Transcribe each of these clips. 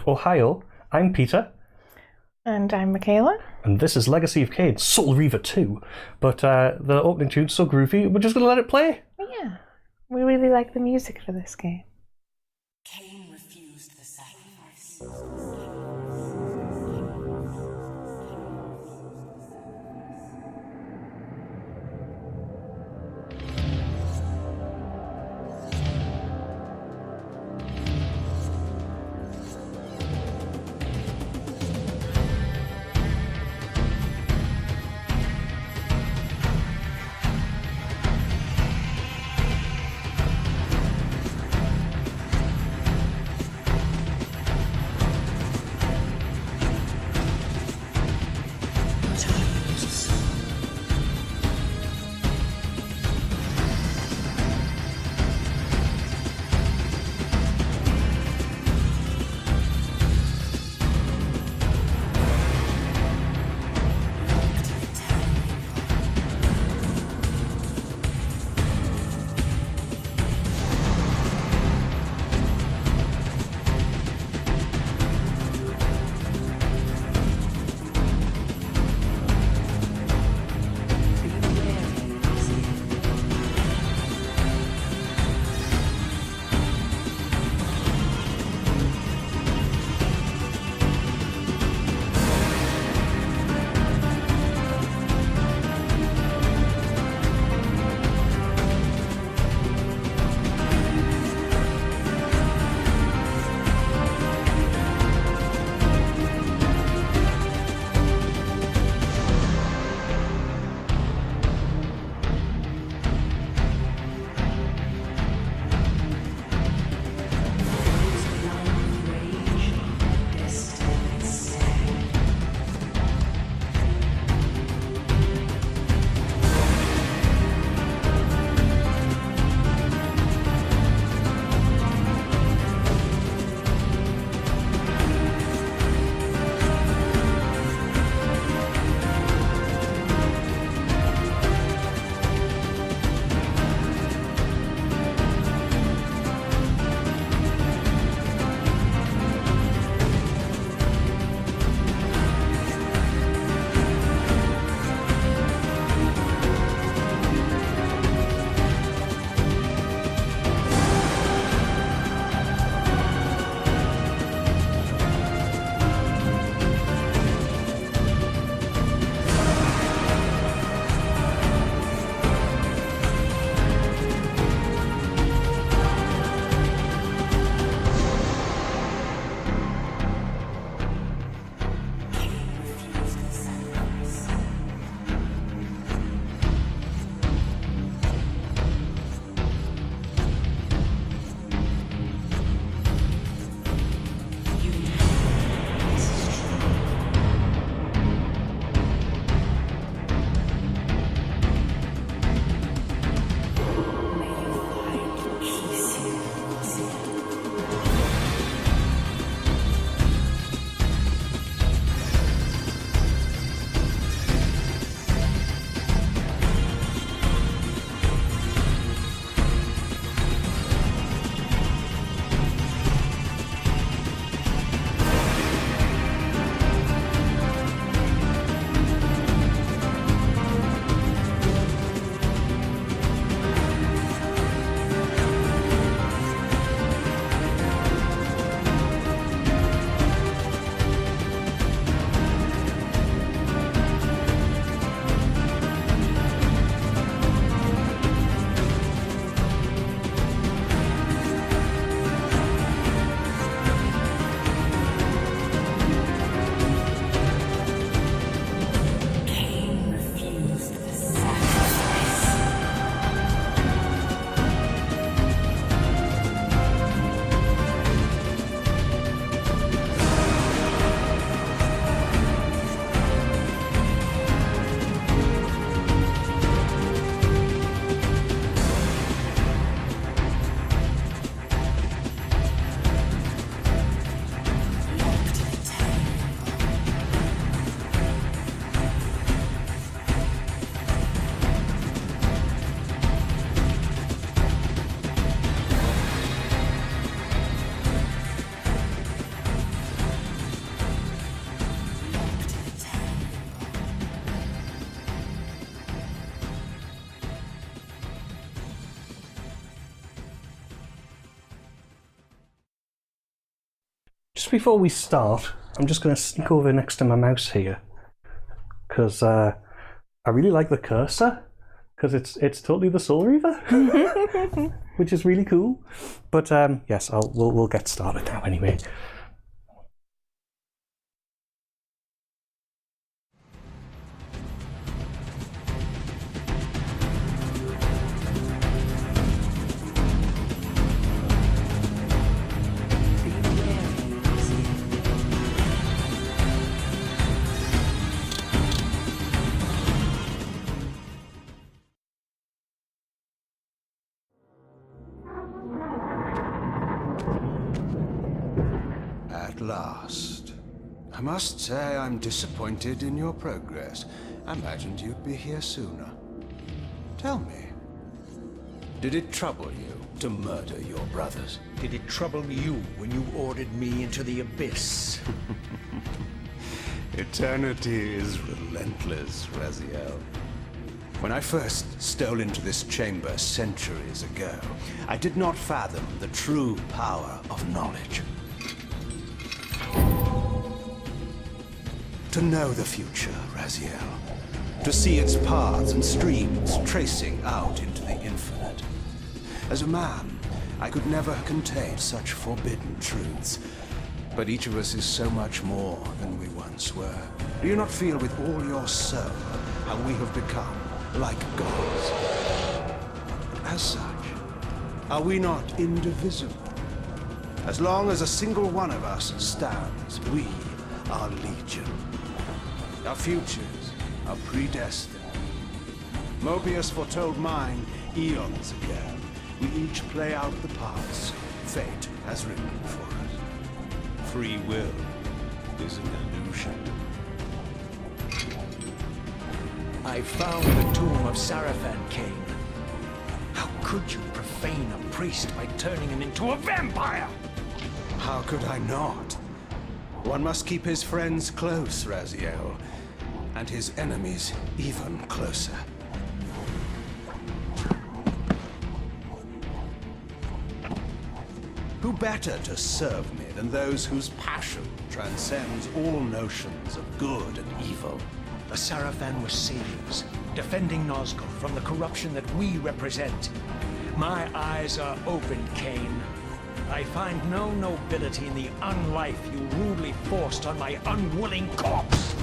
Ohio. I'm Peter. And I'm Michaela. And this is Legacy of Kain, Soul Reaver 2. But the opening tune's so groovy, we're just going to let it play. Yeah, we really like the music for this game. Kain refused the sacrifice. just before we start, I'm just going to sneak over next to my mouse here, because I really like the cursor, because it's totally the Soul Reaver, which is really cool. But yes, we'll get started now anyway. At last. I must say I'm disappointed in your progress. I imagined you'd be here sooner. Tell me, did it trouble you to murder your brothers? Did it trouble you when you ordered me into the abyss? Eternity is relentless, Raziel. When I first stole into this chamber centuries ago, I did not fathom the true power of knowledge. To know the future, Raziel. To see its paths and streams tracing out into the infinite. As a man, I could never contain such forbidden truths. But each of us is so much more than we once were. Do you not feel with all your soul how we have become like gods? As such, are we not indivisible? As long as a single one of us stands, we are legion. Our futures are predestined. Mobius foretold mine eons ago. We each play out the parts fate has written for us. Free will is an illusion. I found the tomb of Kain. How could you profane a priest by turning him into a vampire? How could I not? One must keep his friends close, Raziel, and his enemies even closer. Who better to serve me than those whose passion transcends all notions of good and evil? The Sarafan were saviors, defending Nazgul from the corruption that we represent. My eyes are opened, Kain. I find no nobility in the unlife you rudely forced on my unwilling corpse.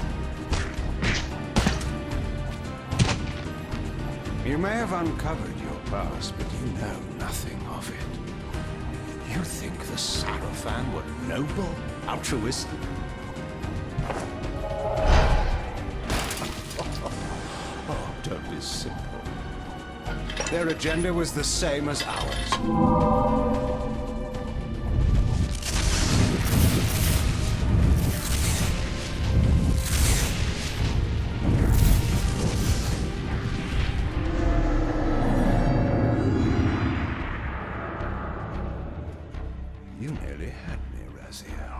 You may have uncovered your past, but you know nothing of it. You think the Sarafan were noble, altruistic? Oh, don't be simple. Their agenda was the same as ours. You nearly had me, Raziel.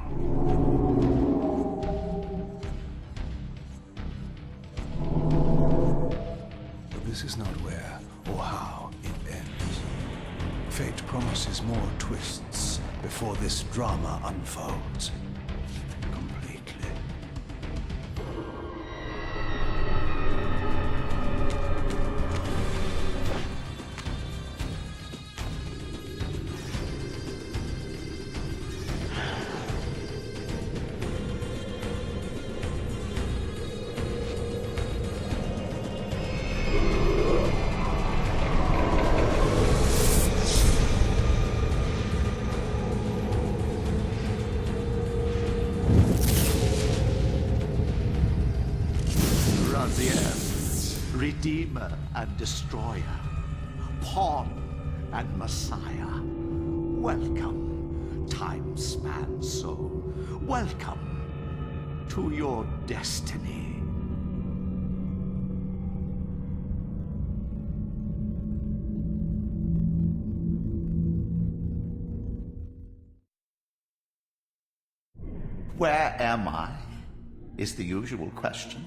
But this is not where or how it ends. Fate promises more twists before this drama unfolds completely. Raziel, Redeemer and Destroyer, Pawn and Messiah. Welcome, time-span soul. Welcome to your destiny. Where am I? Is the usual question.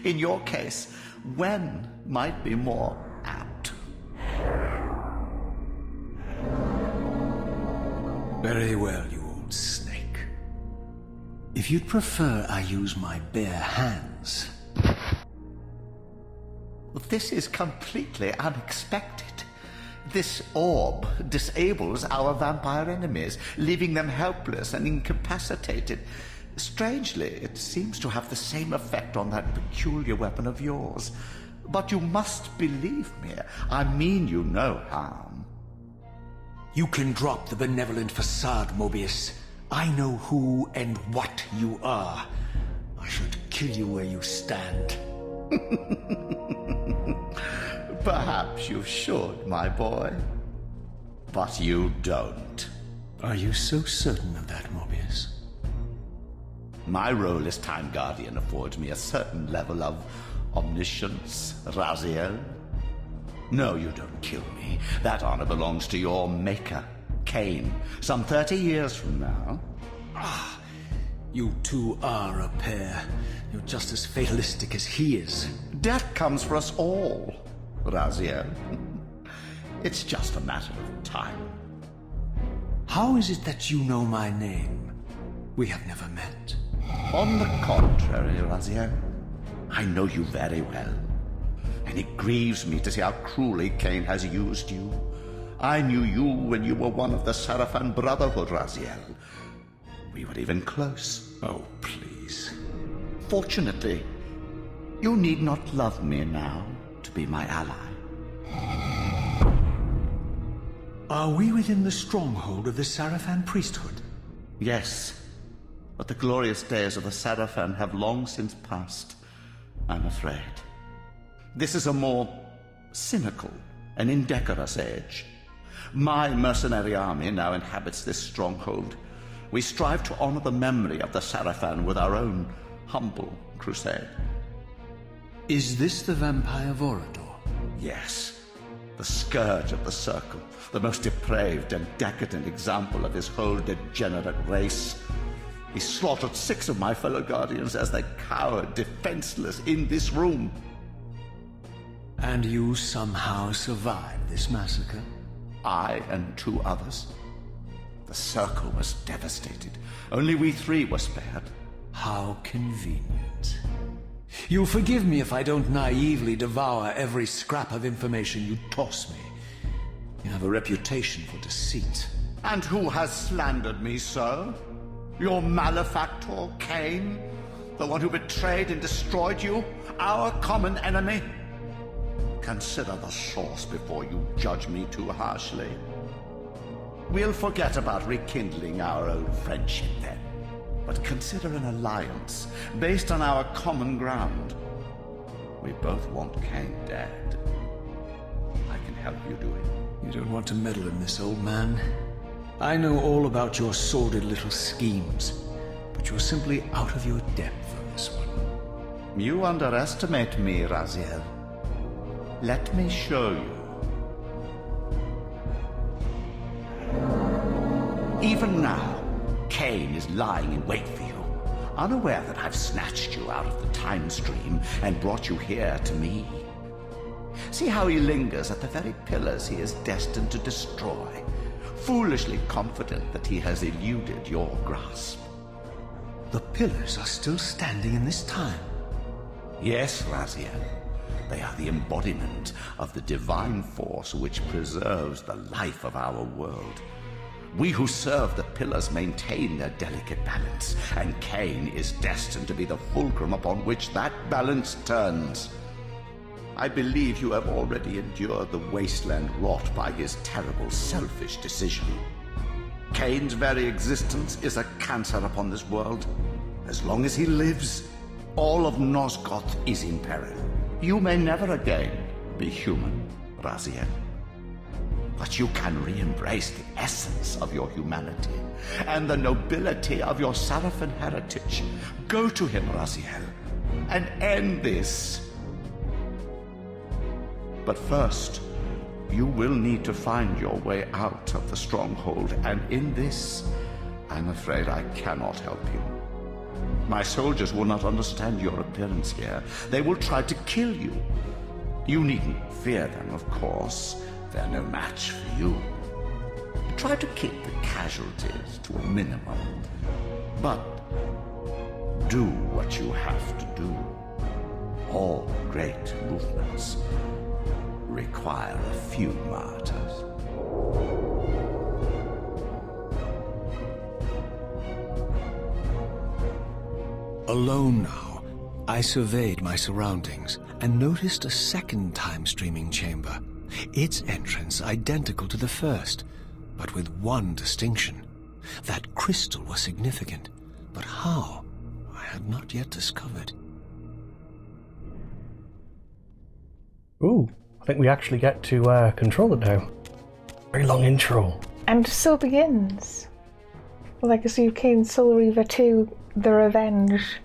In your case, when might be more apt. Very well, you old snake. If you'd prefer I use my bare hands... This is completely unexpected. This orb disables our vampire enemies, leaving them helpless and incapacitated. Strangely, it seems to have the same effect on that peculiar weapon of yours. But you must believe me. I mean you no harm. You can drop the benevolent facade, Mobius. I know who and what you are. I should kill you where you stand. Perhaps you should, my boy. But you don't. Are you so certain of that, Mobius? My role as Time Guardian affords me a certain level of omniscience, Raziel. No, you don't kill me. That honor belongs to your maker, Kain, some 30 years from now. Ah, you two are a pair. You're just as fatalistic as he is. Death comes for us all, Raziel. It's just a matter of time. How is it that you know my name? We have never met. On the contrary, Raziel, I know you very well. And it grieves me to see how cruelly Kain has used you. I knew you when you were one of the Sarafan Brotherhood, Raziel. We were even close. Oh, please. Fortunately, you need not love me now to be my ally. Are we within the stronghold of the Sarafan priesthood? Yes, but the glorious days of the Sarafan have long since passed, I'm afraid. This is a more cynical and indecorous age. My mercenary army now inhabits this stronghold. We strive to honor the memory of the Sarafan with our own humble crusade. Is this the vampire Vorador? Yes, the scourge of the Circle, the most depraved and decadent example of his whole degenerate race. He slaughtered 6 of my fellow Guardians as they cowered defenseless in this room. And you somehow survived this massacre? I and 2 others. The Circle was devastated. Only we 3 were spared. How convenient. You'll forgive me if I don't naively devour every scrap of information you toss me. You have a reputation for deceit. And who has slandered me so? Your malefactor, Kain? The one who betrayed and destroyed you? Our common enemy? Consider the source before you judge me too harshly. We'll forget about rekindling our old friendship then. But consider an alliance based on our common ground. We both want Kain dead. I can help you do it. You don't want to meddle in this, old man. I know all about your sordid little schemes, but you're simply out of your depth on this one. You underestimate me, Raziel. Let me show you. Even now, Kain is lying in wait for you, unaware that I've snatched you out of the time stream and brought you here to me. See how he lingers at the very pillars he is destined to destroy, foolishly confident that he has eluded your grasp. The pillars are still standing in this time. Yes, Raziel. They are the embodiment of the divine force which preserves the life of our world. We who serve the pillars maintain their delicate balance, and Kain is destined to be the fulcrum upon which that balance turns. I believe you have already endured the wasteland wrought by his terrible, selfish decision. Kain's very existence is a cancer upon this world. As long as he lives, all of Nosgoth is in peril. You may never again be human, Raziel. But you can re-embrace the essence of your humanity and the nobility of your Sarafan heritage. Go to him, Raziel, and end this. But first, you will need to find your way out of the stronghold, and in this, I'm afraid I cannot help you. My soldiers will not understand your appearance here. They will try to kill you. You needn't fear them, of course. They're no match for you. Try to keep the casualties to a minimum. But do what you have to do. All great movements require a few martyrs. Alone now, I surveyed my surroundings and noticed a second time-streaming chamber. Its entrance identical to the first, but with one distinction. That crystal was significant, but how, I had not yet discovered. Ooh, I think we actually get to control it now. Very long intro. And so begins Legacy of Kain, Soul Reaver 2, The Revenge.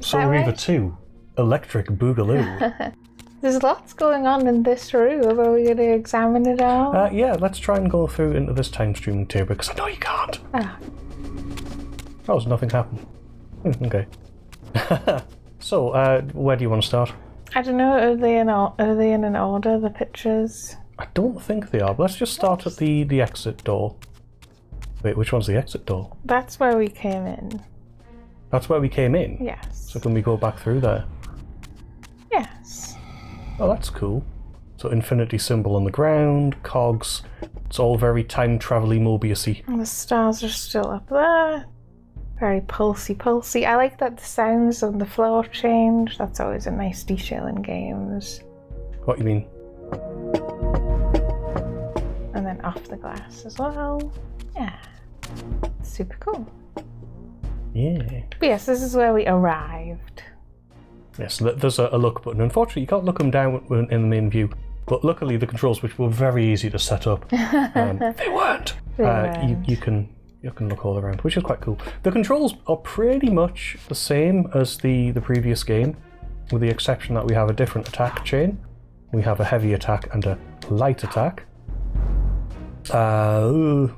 Soul that Reaver right? 2, Electric Boogaloo. There's lots going on in this room. Are we going to examine it all? Yeah, let's try and go through into this time streaming tier because I know you can't. Ah, Oh, so nothing happened. Okay. So, where do you want to start? I don't know. Are they in an order? The pictures. I don't think they are, but let's just start at the exit door. Wait, which one's the exit door? That's where we came in. That's where we came in? Yes. So can we go back through there? Yes. Oh, that's cool. So infinity symbol on the ground, cogs. It's all very time-travel-y, Mobius-y. And the stars are still up there. Very pulsy. I like that the sounds on the floor change. That's always a nice detail in games. What you mean? And then off the glass as well. Yeah. Super cool. Yeah. But yes, this is where we arrived. Yes, there's a look button. Unfortunately, you can't look them down in the main view. But luckily, the controls, which were very easy to set up, they weren't. They weren't. You can look all around, which is quite cool. The controls are pretty much the same as the previous game, with the exception that we have a different attack chain. We have a heavy attack and a light attack. I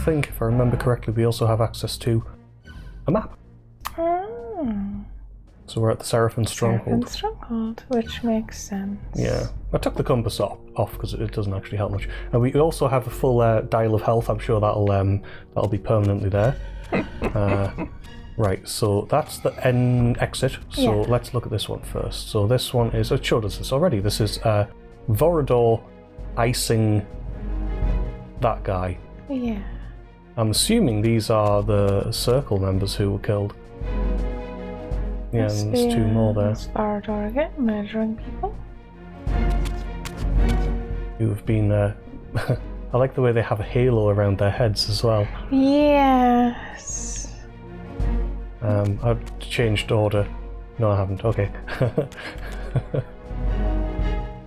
think, if I remember correctly, we also have access to a map. Oh. So we're at the Seraphim Stronghold. Stronghold, which makes sense. Yeah, I took the compass off because it doesn't actually help much. And we also have a full dial of health. I'm sure that'll be permanently there. Right, so that's the exit. So Yeah. let's look at this one first. So this one is, it showed us this already. This is Vorador icing that guy. Yeah. I'm assuming these are the circle members who were killed. Yeah, and there's two more there. Sparador again, murdering people. Who have been I like the way they have a halo around their heads as well. Yes. I've changed order. No, I haven't. Okay.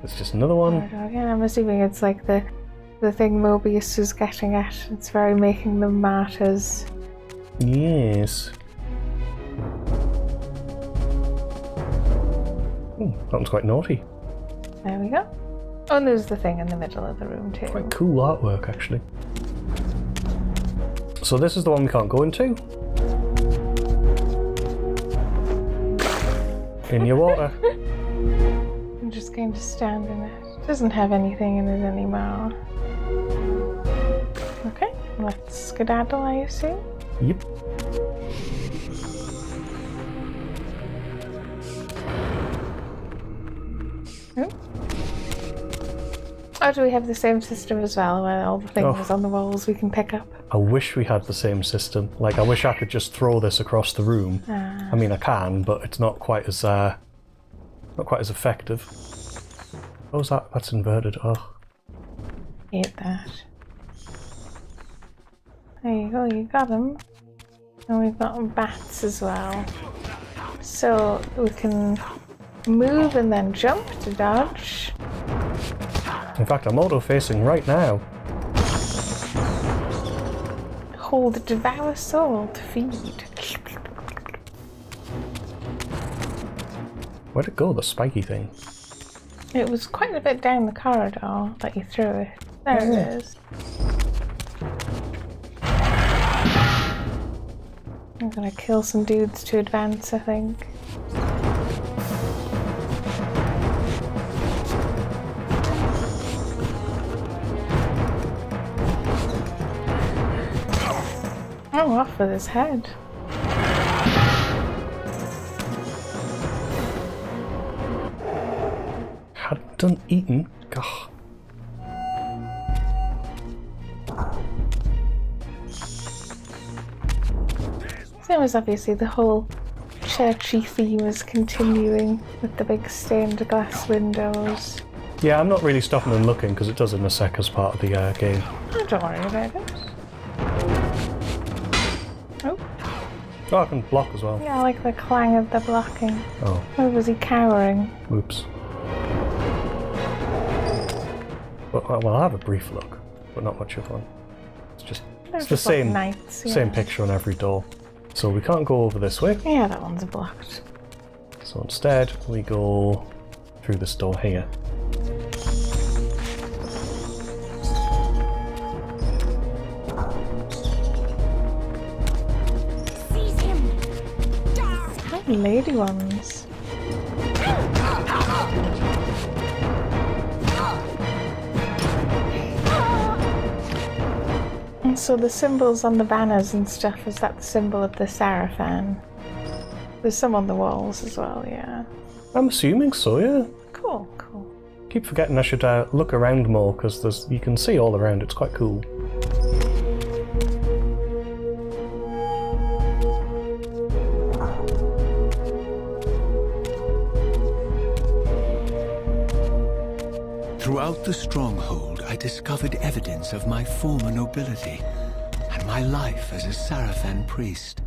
It's just another one. Sparador again. I'm assuming it's like the thing Mobius was getting at. It's very making them martyrs. Yes. Ooh, that one's quite naughty. There we go. Oh, and there's the thing in the middle of the room too. Quite cool artwork, actually. So this is the one we can't go into. In your water. I'm just going to stand in it. It doesn't have anything in it anymore. Okay, let's skedaddle, I assume. Yep. Oh, do we have the same system as well, where all the things on the walls we can pick up? I wish we had the same system. Like, I wish I could just throw this across the room. I mean, I can, but it's not quite as effective. What was that? That's inverted. Oh, Hate that. There you go, you got them. And we've got bats as well. So we can move and then jump to dodge. in fact, I'm auto-facing right now. Hold devour soul to feed. Where'd it go, the spiky thing? It was quite a bit down the corridor that you threw it. There it is. I'm gonna kill some dudes to advance, I think. Oh, off with his head. Hadn't done eaten. Gah. So it was obviously the whole churchy theme is continuing with the big stained glass windows. Yeah, I'm not really stopping and looking because it does in a sec as part of the game. Oh, don't worry about it. Oh. Oh, I can block as well. Yeah, I like the clang of the blocking. Oh. Oh, was he cowering? Oops. Well, I'll have a brief look, but not much of one. It's just it's the same knights, yeah. same picture on every door. So we can't go over this way. Yeah, that one's blocked. So instead, we go through this door here. Seize him! Oh, lady ones. And so the symbols on the banners and stuff, is that the symbol of the Seraphim? There's some on the walls as well, yeah. I'm assuming so, yeah. Cool, cool. Keep forgetting I should look around more because you can see all around. It's quite cool. Throughout the stronghold, I discovered evidence of my former nobility and my life as a Seraphim priest.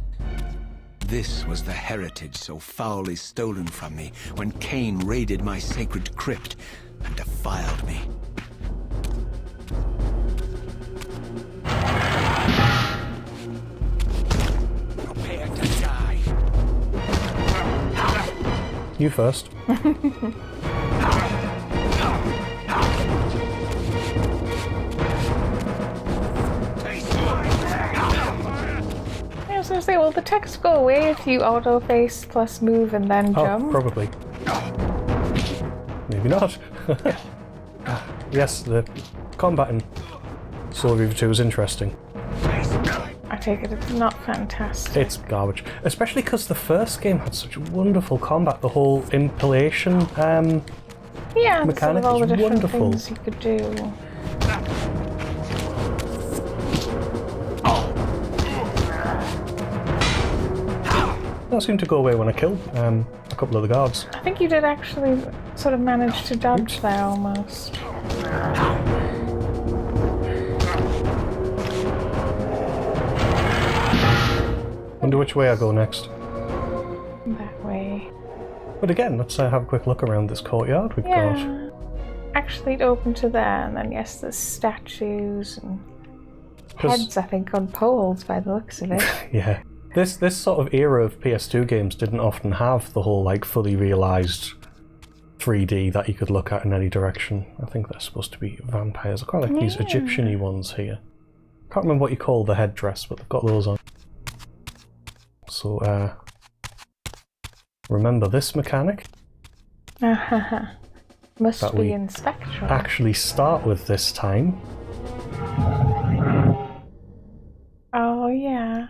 This was the heritage so foully stolen from me when Kain raided my sacred crypt and defiled me. Prepare to die. You first. I was going to say, will the text go away if you auto-face plus move and then jump? Probably. Maybe not. Yes, the combat in Soul Reaver 2 is interesting. I take it it's not fantastic. It's garbage. Especially because the first game had such wonderful combat. The whole impalation yeah, mechanic sort of all the is different wonderful. things you could do. That seemed to go away when I killed a couple of the guards. I think you did actually sort of manage to dodge there almost. Wonder which way I go next. That way. But again, let's have a quick look around this courtyard we've got. Yeah. Actually, it opened to there, and then yes, there's statues and heads, I think, on poles by the looks of it. Yeah. This sort of era of PS2 games didn't often have the whole like fully realised 3D that you could look at in any direction. I think they're supposed to be vampires. I quite like these Egyptian-y ones here. Can't remember what you call the headdress, but they've got those on. So, remember this mechanic? Must That be we in Spectrum. Actually start with this time. Oh, yeah.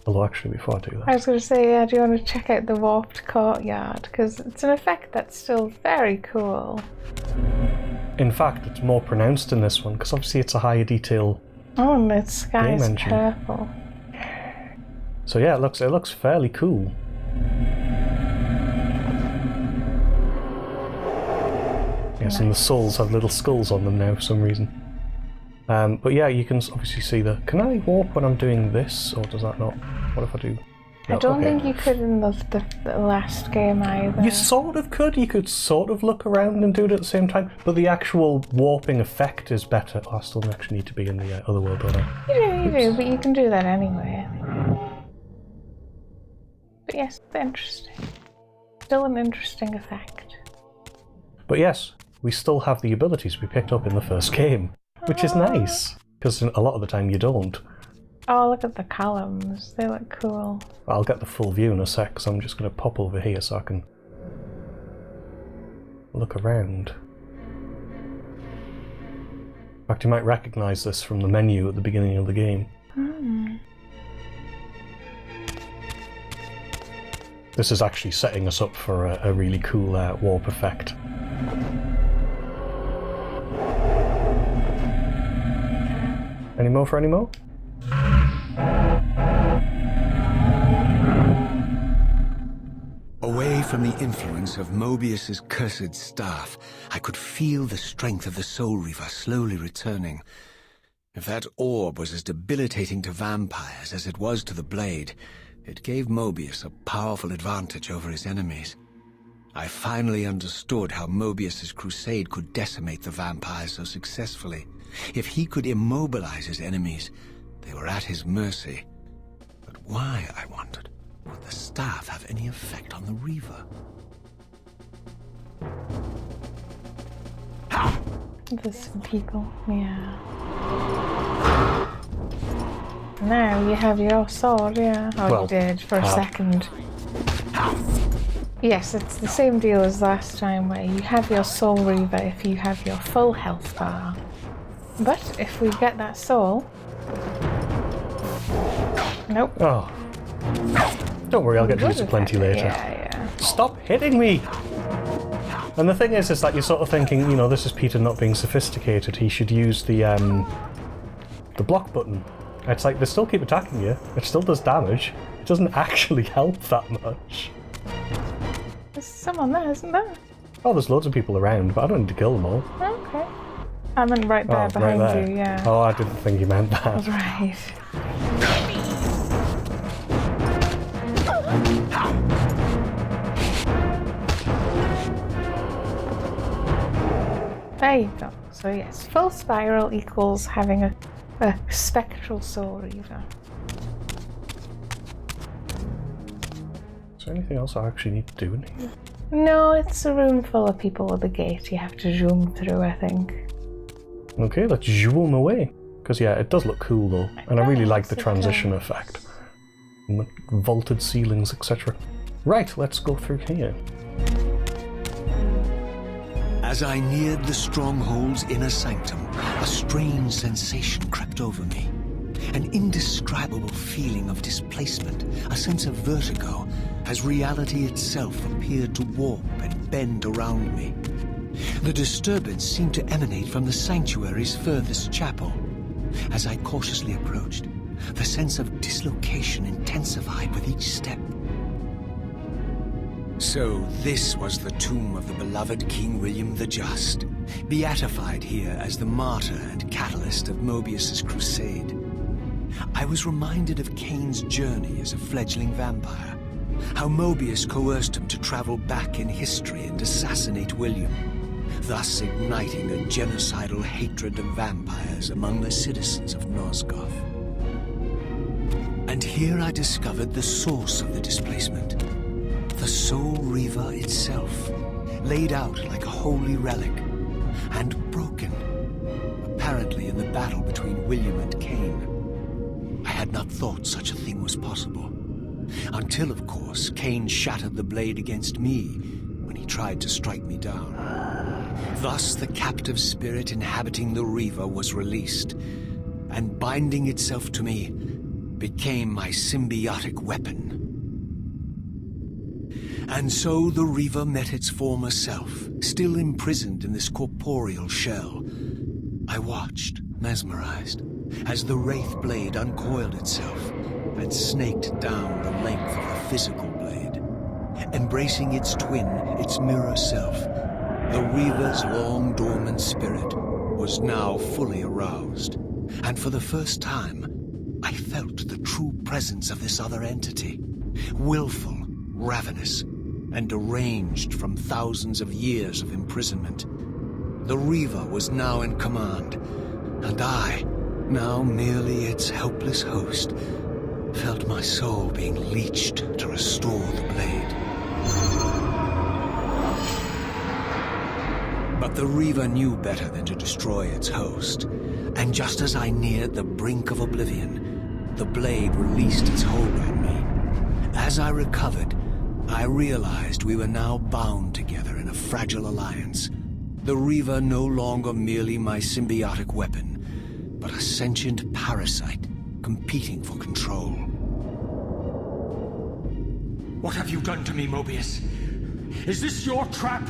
Although actually before I do that. I was going to say, yeah, do you want to check out the warped courtyard? Because it's an effect that's still very cool. In fact, it's more pronounced in this one, because obviously it's a higher detail. Oh, and the sky's Game engine. purple. So yeah, it looks fairly cool. Yes, and the souls have little skulls on them now for some reason. But yeah, you can obviously see the... Can I warp when I'm doing this, or does that not? What if I do... No, I don't okay. think you could in the last game either. You sort of could. You could sort of look around and do it at the same time, but the actual warping effect is better. Oh, I still actually need to be in the other world, don't I? You do, but you can do that anyway. But yes, it's interesting. Still an interesting effect. But yes, we still have the abilities we picked up in the first game, which is nice, because a lot of the time you don't. Oh, look at the columns. They look cool. I'll get the full view in a sec, so I'm just going to pop over here so I can look around. In fact, you might recognise this from the menu at the beginning of the game. this is actually setting us up for a really cool warp effect. Any more for any more? Away from the influence of Mobius's cursed staff, I could feel the strength of the Soul Reaver slowly returning. If that orb was as debilitating to vampires as it was to the blade, it gave Mobius a powerful advantage over his enemies. I finally understood how Mobius's crusade could decimate the vampires so successfully. If he could immobilize his enemies, they were at his mercy. But why, I wondered, would the staff have any effect on the Reaver? There's some people, yeah. Now you have your sword, yeah. Oh, Well, you did for a second. Yes, it's the same deal as last time where you have your Soul Reaver if you have your full health bar. But if we get that soul... Nope. Oh. Don't worry, I'll get to use it plenty later. Yeah. Stop hitting me! And the thing is that you're sort of thinking, you know, this is Peter not being sophisticated. He should use the block button. It's like, they still keep attacking you. It still does damage. It doesn't actually help that much. There's someone there, isn't there? Oh, there's loads of people around, but I don't need to kill them all. Okay. I meant right there behind right there. you, yeah. Oh, I didn't think you meant that. Right. There you go. So yes, full spiral equals having a spectral Soul Reaver. Is there anything else I actually need to do in here? No, it's a room full of people with a gate you have to zoom through, I think. Okay, let's zoom away. Because yeah, it does look cool though. And I really like the transition effect. And the vaulted ceilings, etc. Right, let's go through here. As I neared the stronghold's inner sanctum, a strange sensation crept over me. An indescribable feeling of displacement, a sense of vertigo, as reality itself appeared to warp and bend around me. The disturbance seemed to emanate from the sanctuary's furthest chapel. As I cautiously approached, the sense of dislocation intensified with each step. So this was the tomb of the beloved King William the Just, beatified here as the martyr and catalyst of Mobius's crusade. I was reminded of Kain's journey as a fledgling vampire, how Mobius coerced him to travel back in history and assassinate William, thus igniting a genocidal hatred of vampires among the citizens of Nosgoth. And here I discovered the source of the displacement. The Soul Reaver itself, laid out like a holy relic, and broken, apparently in the battle between William and Kain. I had not thought such a thing was possible, until, of course, Kain shattered the blade against me when he tried to strike me down. Thus, the captive spirit inhabiting the Reaver was released, and binding itself to me, became my symbiotic weapon. And so the Reaver met its former self, still imprisoned in this corporeal shell. I watched, mesmerized, as the Wraith blade uncoiled itself and snaked down the length of the physical blade. Embracing its twin, its mirror self, the Reaver's long-dormant spirit was now fully aroused. And for the first time, I felt the true presence of this other entity, willful, ravenous, and deranged from thousands of years of imprisonment. The Reaver was now in command, and I, now merely its helpless host, felt my soul being leeched to restore the blade. But the Reaver knew better than to destroy its host, and just as I neared the brink of oblivion, the blade released its hold on me. As I recovered, I realized we were now bound together in a fragile alliance. The Reaver no longer merely my symbiotic weapon, but a sentient parasite competing for control. What have you done to me, Mobius? Is this your trap?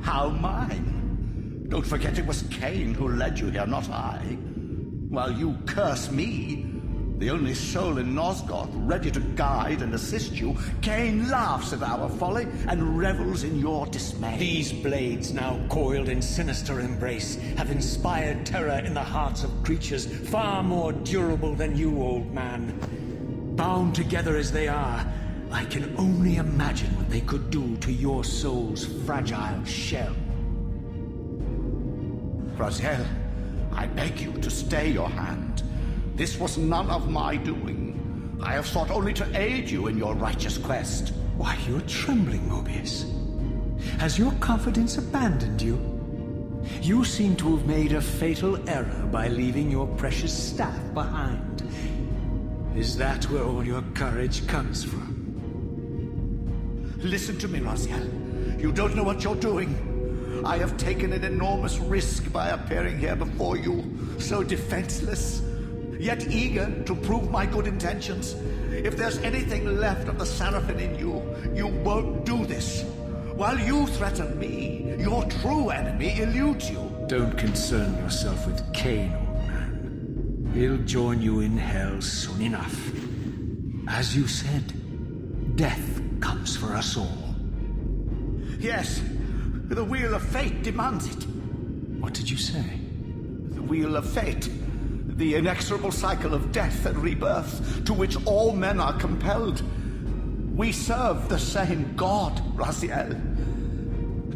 How mine? Don't forget it was Kain who led you here, not I. While you curse me, the only soul in Nosgoth ready to guide and assist you, Kain laughs at our folly and revels in your dismay. These blades, now coiled in sinister embrace, have inspired terror in the hearts of creatures far more durable than you, old man. Bound together as they are, I can only imagine what they could do to your soul's fragile shell. Raziel, I beg you to stay your hand. This was none of my doing. I have sought only to aid you in your righteous quest. Why, you're trembling, Mobius. Has your confidence abandoned you? You seem to have made a fatal error by leaving your precious staff behind. Is that where all your courage comes from? Listen to me, Raziel. You don't know what you're doing. I have taken an enormous risk by appearing here before you, so defenseless, yet eager to prove my good intentions. If there's anything left of the Seraphim in you, you won't do this. While you threaten me, your true enemy eludes you. Don't concern yourself with Kain, old man. He'll join you in hell soon enough. As you said, death comes for us all. Yes, the wheel of fate demands it. What did you say? The wheel of fate. The inexorable cycle of death and rebirth to which all men are compelled. We serve the same God, Raziel.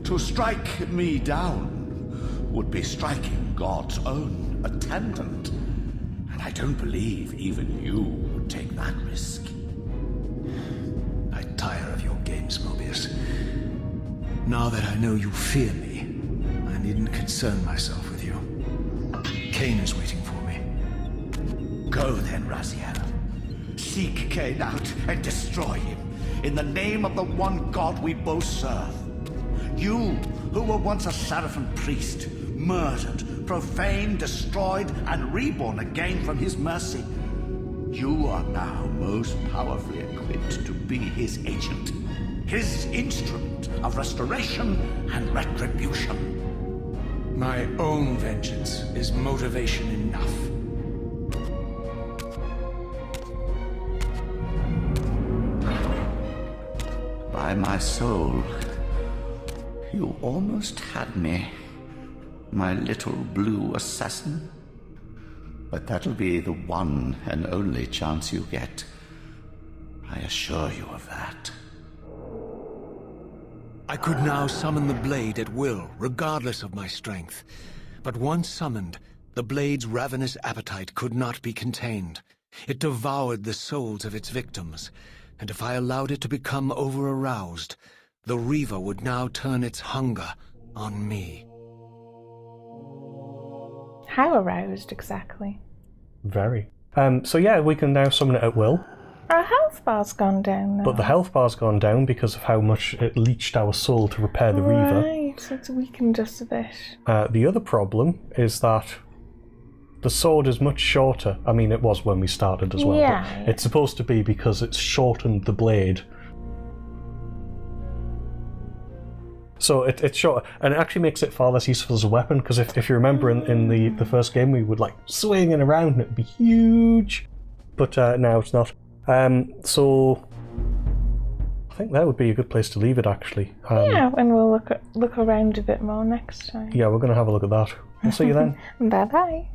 To strike me down would be striking God's own attendant. And I don't believe even you would take that risk. I tire of your games, Mobius. Now that I know you fear me, I needn't concern myself with you. Kain is waiting for me. Go then, Raziel. Seek Kain out and destroy him, in the name of the one God we both serve. You, who were once a Seraphim priest, murdered, profaned, destroyed, and reborn again from his mercy, you are now most powerfully equipped to be his agent, his instrument of restoration and retribution. My own vengeance is motivation enough. By my soul, you almost had me, my little blue assassin. But that'll be the one and only chance you get. I assure you of that. I could now summon the blade at will, regardless of my strength. But once summoned, the blade's ravenous appetite could not be contained. It devoured the souls of its victims, and if I allowed it to become over-aroused, the Reaver would now turn its hunger on me. How aroused exactly? Very. So yeah, we can now summon it at will. Our health bar's gone down now. But the health bar's gone down because of how much it leached our soul to repair the Reaver. Right, so it's weakened us a bit. The other problem is that the sword is much shorter. I mean, it was when we started as well. Yeah, but it's supposed to be because it's shortened the blade. So it's short, and it actually makes it far less useful as a weapon, because if you remember in the first game, we would like swing it around and it'd be huge. But now it's not. So I think that would be a good place to leave it, actually. Yeah, and we'll look around a bit more next time. Yeah, we're going to have a look at that. We'll see you then. Bye-bye.